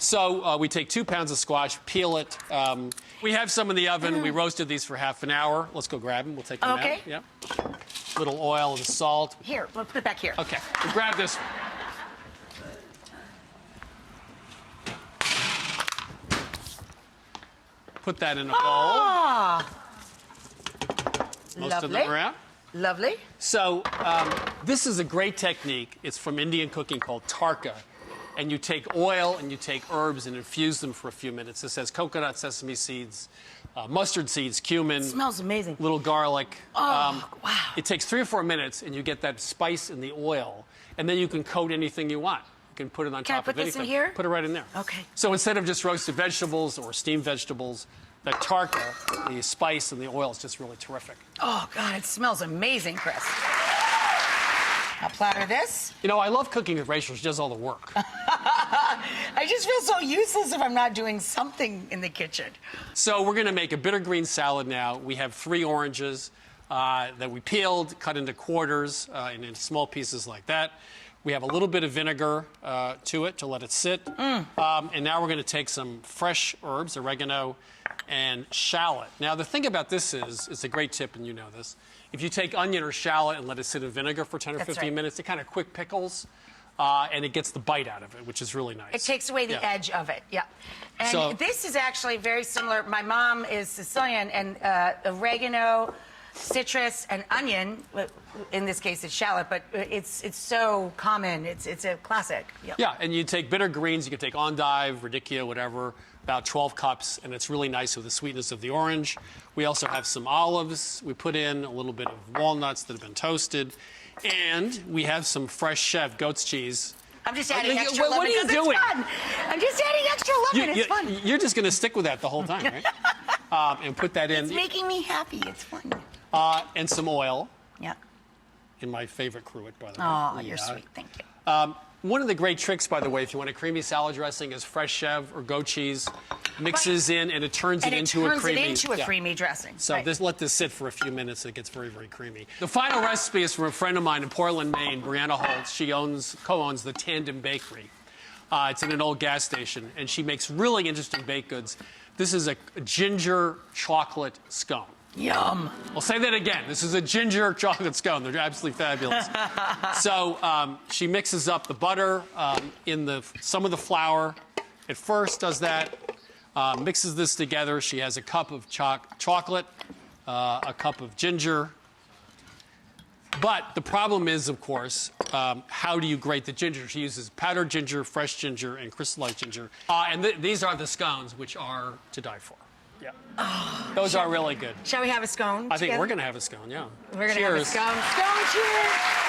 So we take 2 pounds of squash, peel it. We have some in the oven. We roasted these for half an hour. Let's go grab them. We'll take them out. Yep. Little oil and salt. Here, we'll put it back here. Okay, we'll grab this. Put that in a bowl. Most of them are out. Lovely. So this is a great technique. It's from Indian cooking called tarka. And you take oil and you take herbs and infuse them for a few minutes. This has coconut, sesame seeds, mustard seeds, cumin. It smells amazing. Little garlic. Oh, wow. It takes 3 or 4 minutes, and you get that spice in the oil. And then you can coat anything you want. You can put it on top of anything. Can I put this in here? Put it right in there. Okay. So instead of just roasted vegetables or steamed vegetables, that tarka, the spice and the oil is just really terrific. Oh, God, it smells amazing, Chris. I'll platter this. You know, I love cooking with Rachael. She does all the work. I just feel so useless if I'm not doing something in the kitchen. So we're going to make a bitter green salad now. We have 3 oranges that we peeled, cut into quarters and into small pieces like that. We have a little bit of vinegar to it to let it sit. And now we're going to take some fresh herbs, oregano, and shallot. Now, the thing about this is, it's a great tip, and you know this. If you take onion or shallot and let it sit in vinegar for 10 or 15 minutes, it kind of quick pickles, and it gets the bite out of it, which is really nice. It takes away the edge of it, And this is actually very similar. My mom is Sicilian, and oregano, citrus, and onion, in this case it's shallot, but it's so common. It's a classic. Yeah, and you take bitter greens. You can take endive, radicchio, whatever, about 12 cups, and it's really nice with the sweetness of the orange. We also have some olives. We put in a little bit of walnuts that have been toasted, and we have some fresh chef goat's cheese. I'm just adding extra lemon. What are you doing? It's fun. I'm just adding extra lemon. It's fun. You're just going to stick with that the whole time, right? And put that in. It's making me happy. It's fun. And some oil. Yeah. In my favorite cruet, by the way. Oh, you're sweet. Thank you. One of the great tricks, by the way, if you want a creamy salad dressing, is fresh chev or goat cheese. Mixes in, and it turns it into a creamy dressing. So let this sit for a few minutes. It gets very, very creamy. The final recipe is from a friend of mine in Portland, Maine, Brianna Holtz. She co-owns the Tandem Bakery. It's in an old gas station, and she makes really interesting baked goods. This is a ginger chocolate scone. Yum. I'll say that again. This is a ginger chocolate scone. They're absolutely fabulous. So she mixes up the butter in some of the flour. At first, does that. Mixes this together. She has a cup of chocolate, a cup of ginger. But the problem is, of course, how do you grate the ginger? She uses powdered ginger, fresh ginger, and crystallized ginger. And these are the scones, which are to die for. Yeah. Oh, those are really good. Shall we have a scone? I think we're going to have a scone, yeah. We're going to have a scone. Scone, cheers!